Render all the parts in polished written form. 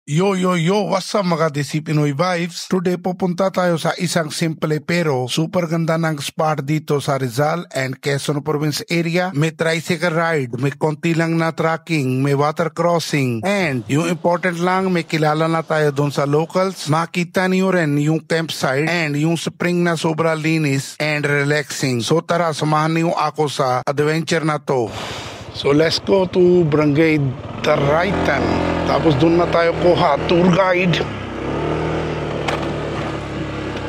Yo, what's up mga DC Pinoy Vibes? Today pupunta tayo sa isang simple pero super ganda ng spot dito sa Rizal and Quezon Province area. May tricycle ride, may konti lang na trekking, may water crossing, and yung important lang, may kilala na tayo doon sa locals. Makita niyo rin yung campsite and yung spring na sobra linis and relaxing. So tara, samahan niyo ako sa adventure na to. So let's go to Barangay Daraitan. Tapos doon na tayo kuha tour guide.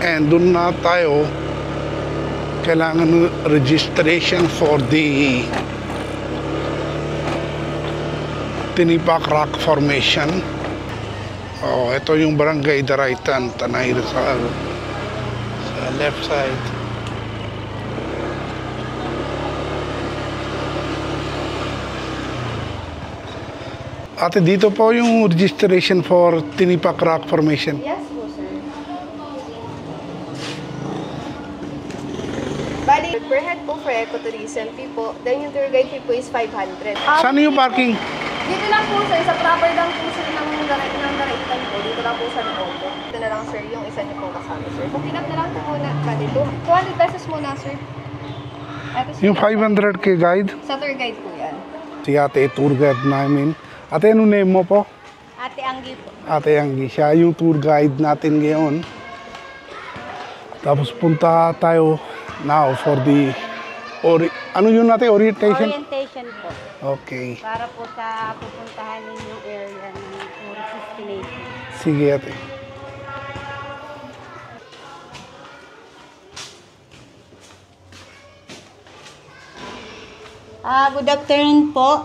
And doon na tayo kailangan registration for the Tinipak Rock Formation. Oh, ito yung Barangay Daraitan, Tanay Rizal. Sa left side. Ate, dito po yung registration for Tinipak Rock Formation. Yes po, sir. Bali, per head po for ecotourism fee po, then yung tour guide fee po is 500. Saan yung parking? Dito lang po, sir. Sa proper lang po, sir, ng Daraitan po. Dito lang po sa Novo. Ito na lang, sir, yung isa niyo po kasama, sir. So, pinap na lang po muna. Bali, 200 pesos muna, sir. Yung 500 k guide? Sa tour guide po yan. Si ate, tour guide namin. Ate, ano name mo po? Ate Anggi po. Ate Anggi, siya yung tour guide natin ngayon. Tapos punta tayo now for the ano yun natin? Orientation? Orientation po. Okay. Para po sa pupuntahan ninyong area ng tourist destination. Sige, ate. Good afternoon po.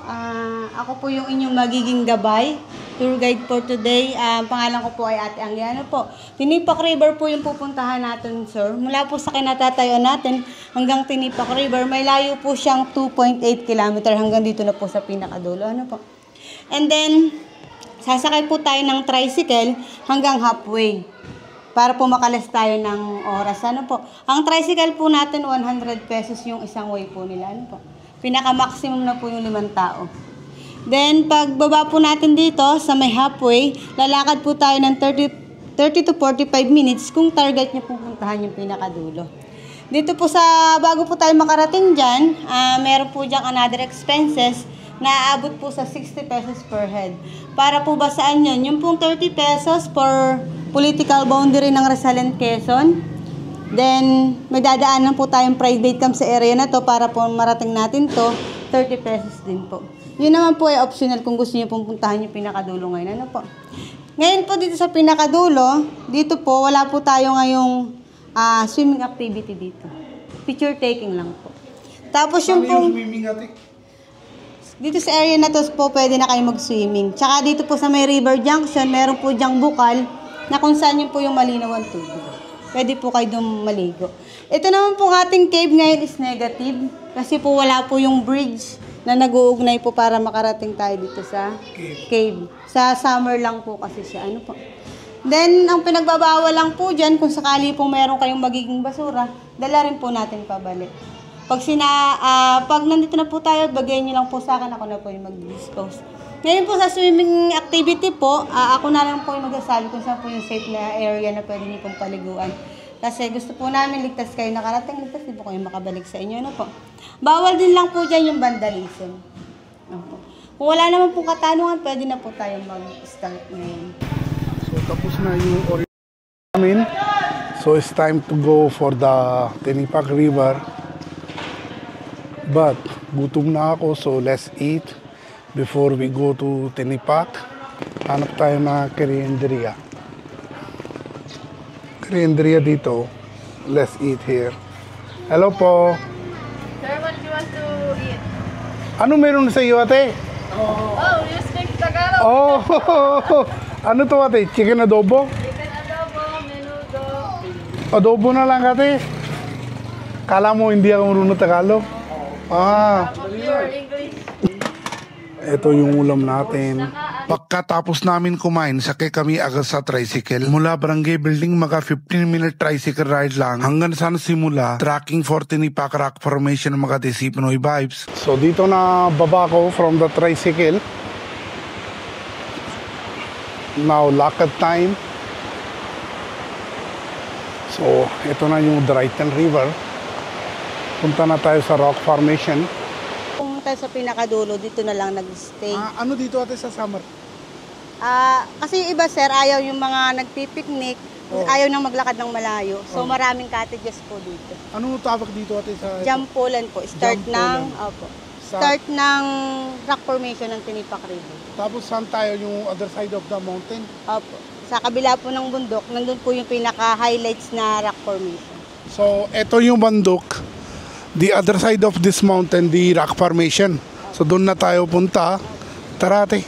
Ako po yung inyong magiging gabay, tour guide for today. Pangalan ko po ay Ate Anggi. Ano po? Tinipak River po yung pupuntahan natin, sir. Mula po sa kinatatayo natin hanggang Tinipak River, may layo po siyang 2.8 km hanggang dito na po sa pinakadulo. Ano po? And then, sasakay po tayo ng tricycle hanggang halfway para po makalas tayo ng oras. Ano po? Ang tricycle po natin, 100 pesos yung isang way po nila. Ano po? Pinaka-maximum na po yung 5 tao. Then, pagbaba po natin dito sa may halfway, lalakad po tayo ng 30 to 45 minutes kung target nyo pupuntahan yung pinakadulo. Dito po bago po tayo makarating dyan, meron po dyang another expenses na aabot po sa 60 pesos per head. Para po ba saan yun? Yung pong 30 pesos for political boundary ng Rizal and Quezon. Then, may dadaanan po tayong private camp sa area na to para po marating natin to, 30 pesos din po. Yun naman po ay optional kung gusto niyo pupuntahan yung pinakadulo ngayon. Ano po? Ngayon po dito sa pinakadulo, dito po, wala po tayo ngayong swimming activity dito. Picture taking lang po. Tapos yung pong... Dito sa area na to po, pwede na kayo mag-swimming. Tsaka dito po sa may River Junction, meron po dyang bukal na kung saan yun po yung malinaw ang tubig. Pwede po kayo doon maligo. Ito naman po ating cave ngayon is negative. Kasi po wala po yung bridge na nag-uugnay po para makarating tayo dito sa cave. Sa summer lang po kasi siya. Ano po? Then, ang pinagbabawal lang po dyan, kung sakali po meron kayong magiging basura, dala rin po natin pabalik. Pag nandito na po tayo, bagayin nyo lang po sa akin, ako na po yung mag-dispose. Ngayon po sa swimming activity po, ako na lang po yung magsasabi kung saan po yung safe na area na pwede niyo pong paliguan. Kasi gusto po namin ligtas kayo nakarating, ligtas din po kayo makabalik sa inyo. Ano po? Bawal din lang po dyan yung vandalism. Kung wala naman po katanungan, pwede na po tayo mag-start ngayon. So tapos na yung orientation namin. So it's time to go for the Tinipak River. But gutom na ako, so let's eat before we go to Tinipak. Hanap tayo na Kerienderia. Kerienderia dito. Let's eat here. Hello po. Sir, what do you want to eat? Ano meron sa iyo, ate? Oh, you speak Tagalog. Oh, ano to, ate? Chicken adobo? Chicken adobo, menudo. Adobo na lang, ate. Kala mo hindi ako marunong Tagalog? Your English. Ito yung ulam natin. Pagkatapos namin kumain, sakay kami agad sa tricycle. Mula barangay building, mga 15-minute tricycle ride lang. Hanggang saan simula, tracking for Tinipak Rock Formation ng mga DC Pinoy Vibes. So dito na baba ko from the tricycle. now lakad time. So, ito na yung Drayton River. Punta na tayo sa Rock Formation. Pumunta sa pinakadulo, dito na lang nag-stay. Ano dito ate sa summer? Kasi iba sir, ayaw yung mga nagpipiknik, ayaw nang maglakad ng malayo. So maraming cottages po dito. Ano tawag dito ate sa... Jampulan po, start ng rock formation ng Tinipak River. Tapos saan tayo yung other side of the mountain? Opo. Sa kabila po ng bundok, nandun po yung pinaka-highlights na rock formation. So, ito yung bundok. The other side of this mountain, the rock formation. So, doon na tayo punta. Tara ate.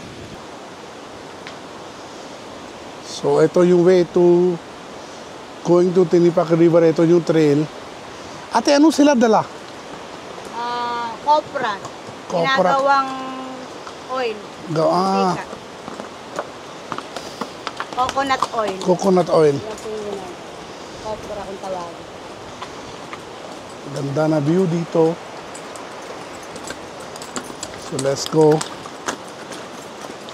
So, ito yung way to going to Tinipak River. Ito yung trail. Ate, ano sila dala? Copra. Ginagawang oil. Coconut oil. Coconut oil. Yan po yung copra kung tawagin. Ganda na view dito. So let's go.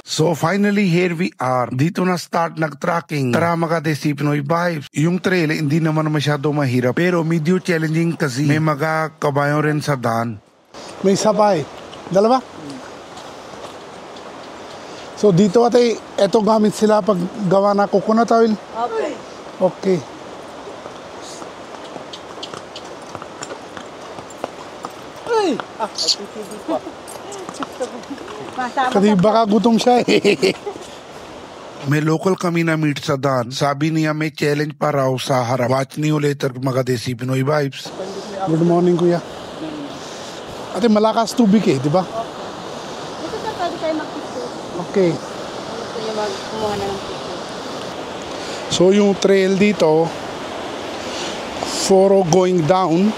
So finally here we are. Dito na start nag-tracking. Tara Makati Pinoy Vibes. Yung trail hindi naman masyado mahirap pero medyo challenging kasi may mga kabayo rin sa daan. May sabay. Dalawa? So dito ate, eto gamit sila pag gawa na coconut oil. Okay. Okay. Ay! Kasi baka gutom siya eh. May local kami na meet sa daan. Sabi niya may challenge pa raw sa harap. Watch niyo later Makati Pinoy Vibes. Good morning kuya. Ate malakas tubig eh, di ba? Dito sa pwede tayo mag-picture. Okay. Gusto nyo kumuha na ng picture. So yung trail dito, for going down,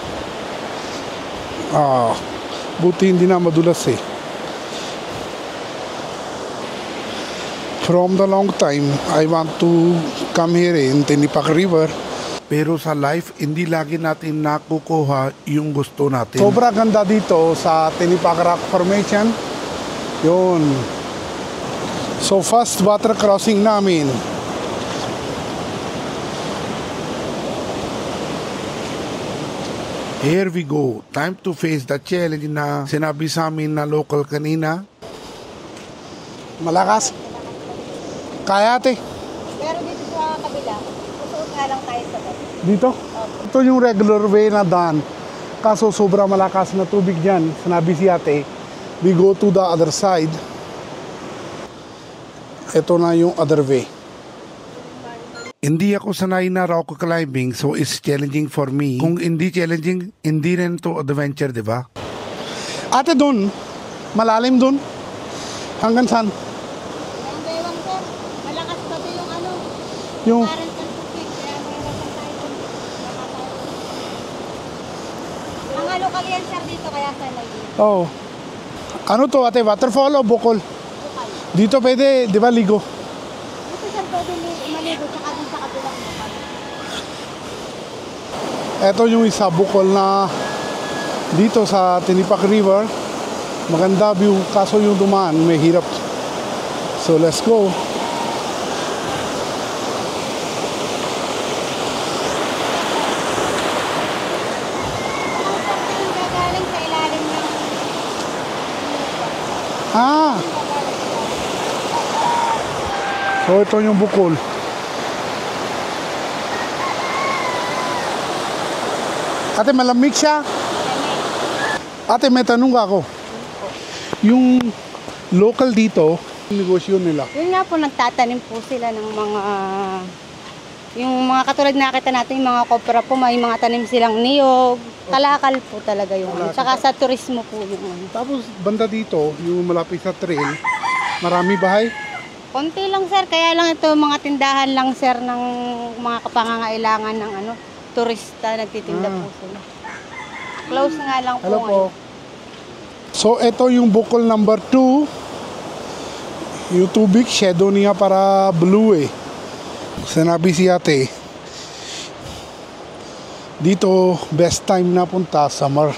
buti hindi na madulas eh. From the long time, I want to come here in Tinipak River. Pero sa life, hindi lagi natin nakukuha yung gusto natin. Sobra ganda dito sa Tinipak Rock Formation. Yun. So first water crossing namin. Here we go. Time to face the challenge na sinabi sa amin na local kanina. Malakas. Kaya ate. Pero dito sa kabila, susuot nga lang tayo sa baba. Dito? Okay. Ito yung regular way na daan. Kaso sobrang malakas na tubig dyan. Sinabi si ate, we go to the other side. Ito na yung other way. Hindi ako sanay na rock climbing, so it's challenging for me. Kung hindi challenging, hindi rin to adventure, di ba? Ate, doon. Malalim doon. Hanggang saan? Hanggang sir, malakas pati yung ano. Yung... Current ng tubig, kaya mayroon tayo doon. Mga lokal yan sir dito, kaya sanay dito. Oh. Ano to ate? Waterfall o bukol? Lokal. Dito pwede, di ba, ligo? Dito sir pwede maligo, tsaka dun sa kabilang lokal. Ito yung isa, bukol na dito sa Tinipak River. Maganda view, kaso yung dumaan, may hirap. So let's go. Gagaling sa ilalim ng... So ito yung bukol. Ate, malamig siya. Ate, may tanong ako. Yung local dito, negosyo nila. Yun nga po, nagtatanim po sila ng mga... Yung mga katulad nakita natin, yung mga kopra po, may mga tanim silang niyog. Kalakal po talaga yung ano. Tsaka sa turismo po yung ano. Tapos banda dito, yung malapit sa trail, marami bahay. Konti lang sir, kaya lang ito mga tindahan lang sir ng mga kapangangailangan ng ano, turista, nagtitinda po sila. Close nga lang po. Hello po. Ngayon. So ito yung bukol number 2. Yung tubig, shadow niya para blue eh. Sinabi si ate, dito best time na punta, summer.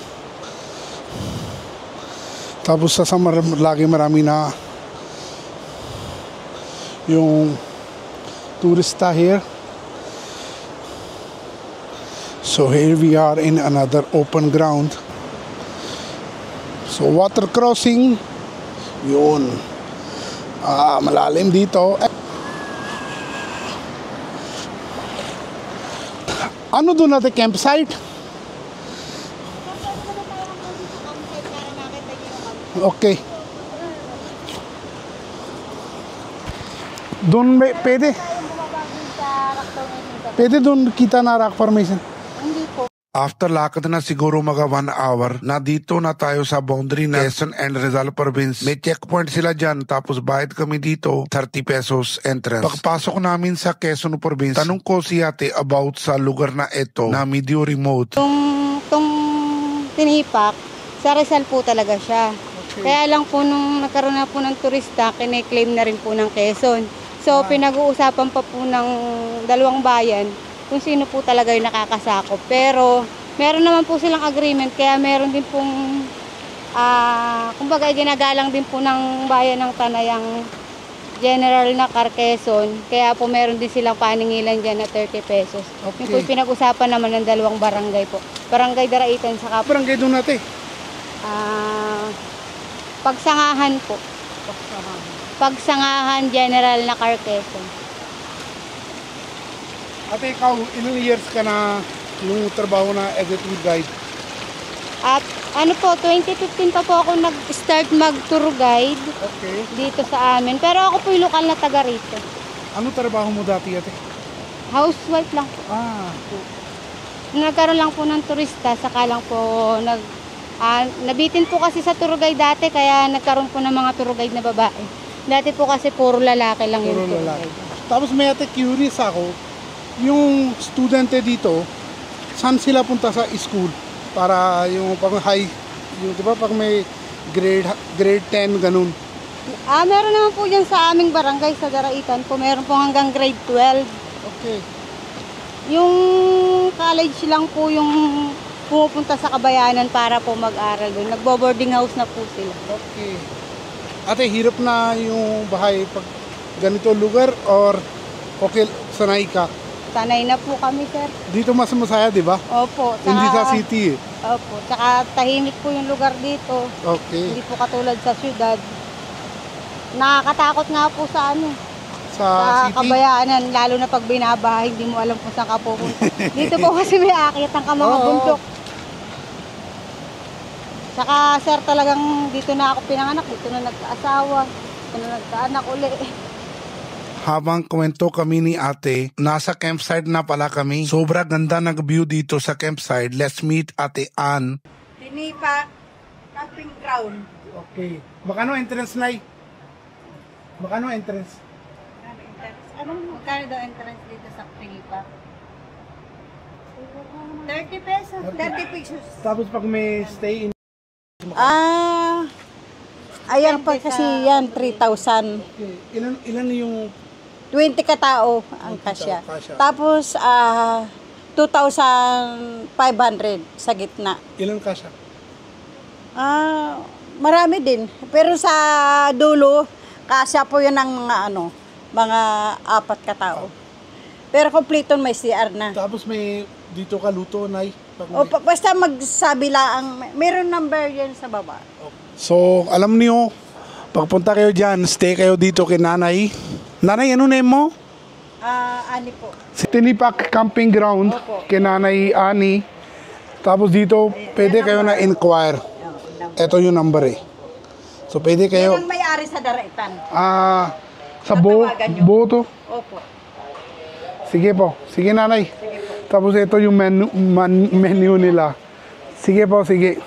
Tapos sa summer, lagi marami na yung turista here. So here we are in another open ground. So water crossing. Yun. Malalim dito. Ano doon natin campsite? Okay. Doon pwede. Pwede doon kita na rock formation. Hindi po. After lakad na siguro mga 1 hour, na dito na tayo sa boundary na Quezon and Rizal Province. May checkpoint sila dyan, tapos bayad kami dito, 30 pesos entrance. Pagpasok namin sa Quezon Province, tanong ko si ate about sa lugar na ito na medyo remote. Itong tinipak, sa Rizal po talaga siya. Okay. Kaya lang po nung nagkaroon na po ng turista, kine-claim na rin po ng Quezon. So pinag-uusapan pa po ng dalawang bayan kung sino po talaga yung nakakasakop. Pero meron naman po silang agreement, kaya meron din pong kumbaga ginagalang din po ng bayan ng Tanayang General na Quezon. Kaya po meron din silang paningilan dyan na 30 pesos. Okay. Yung po yung pinag-usapan naman ng dalawang barangay po. Barangay Daraitan sa Barangay doon natin. Pagsangahan po. Pagsangahan General na Quezon. Ate, ikaw, ilang years ka na yung trabaho na executive guide? At ano po, 2015 pa po ako nag-start mag-tour guide Okay. dito sa amin. Pero ako po yung lokal na taga rito. Ano trabaho mo dati, ate? Housewife lang po. Nagkaroon lang po ng turista, saka lang po nabitin po kasi sa tour guide dati, kaya nagkaroon po ng mga tour guide na babae. Dati po kasi puro lalaki lang yung tour guide. Tapos may ate, curious ako, yung studente dito, saan sila punta sa school? Para yung pag high, yung, di ba, pag may grade 10, ganun. Meron naman po yan sa aming barangay sa Daraitan po. Meron po hanggang grade 12. Okay. Yung college lang po yung pumupunta sa Kabayanan para po mag-aral doon. Nagbo-boarding house na po sila. Okay. Ate, hirap na yung bahay pag ganito lugar or okay, sanay ka? Sanay na po kami, sir. Dito mas masaya, di ba? Opo. Hindi sa city eh. Opo. Tsaka tahimik po yung lugar dito. Okay. Hindi po katulad sa syudad. Nakakatakot nga po sa Sa city? Kabayanan, lalo na pag binabahay, hindi mo alam kung saan ka pupunta. Dito po kasi may akit ang mga bundok. Saka sir, talagang dito na ako pinanganak, dito na nagkaasawa, dito na nagkaanak uli. Habang kwento kami ni ate, nasa campsite na pala kami. Sobra ganda ng view dito sa campsite. Let's meet Ate Ann. Tinipak, camping ground. Okay. Makano entrance, Nay? Makano entrance? Magkano daw entrance dito sa Tinipak? 30 pesos. 30 pesos. Tapos pag may stay in... Ayan pa kasi yan, 3,000. Okay. Ilan yung... 20 katao ang 20 kasya. kasya. Tapos, 2,500 sa gitna. Ilan kasya? Marami din. Pero sa dulo, kasya po yun ng mga 4 katao. Pero kompleto may CR na. Tapos may dito ka luto, Nay? Basta magsabi lang, meron number yan sa baba. So, alam niyo, pagpunta kayo dyan, stay kayo dito kay Nanay. Nanay, ano name mo? Ani po. Si Tinipak Camping Ground, kay Nanay Ani. Tapos dito, pwede kayo na inquire. Ito yung number eh. So, pwede kayo... Yan ang may-ari sa Daraitan. Sa Tatawagan nyo. boto. Opo. Sige po. Sige, Nanay. Tapos ito yung menu nila. Sige po, sige.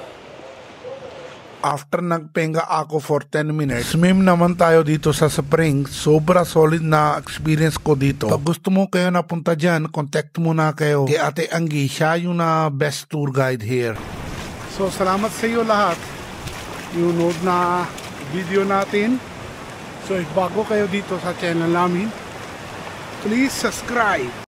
After nagpenga ako for 10 minutes, swim naman tayo dito sa spring. Sobra solid na experience ko dito. Pag gusto mo kayo napunta dyan, contact mo na kayo kay Ate Anggi. Siya yung best tour guide here. So, salamat sa iyo lahat. Yung nood na video natin. So, if bago kayo dito sa channel namin, please subscribe.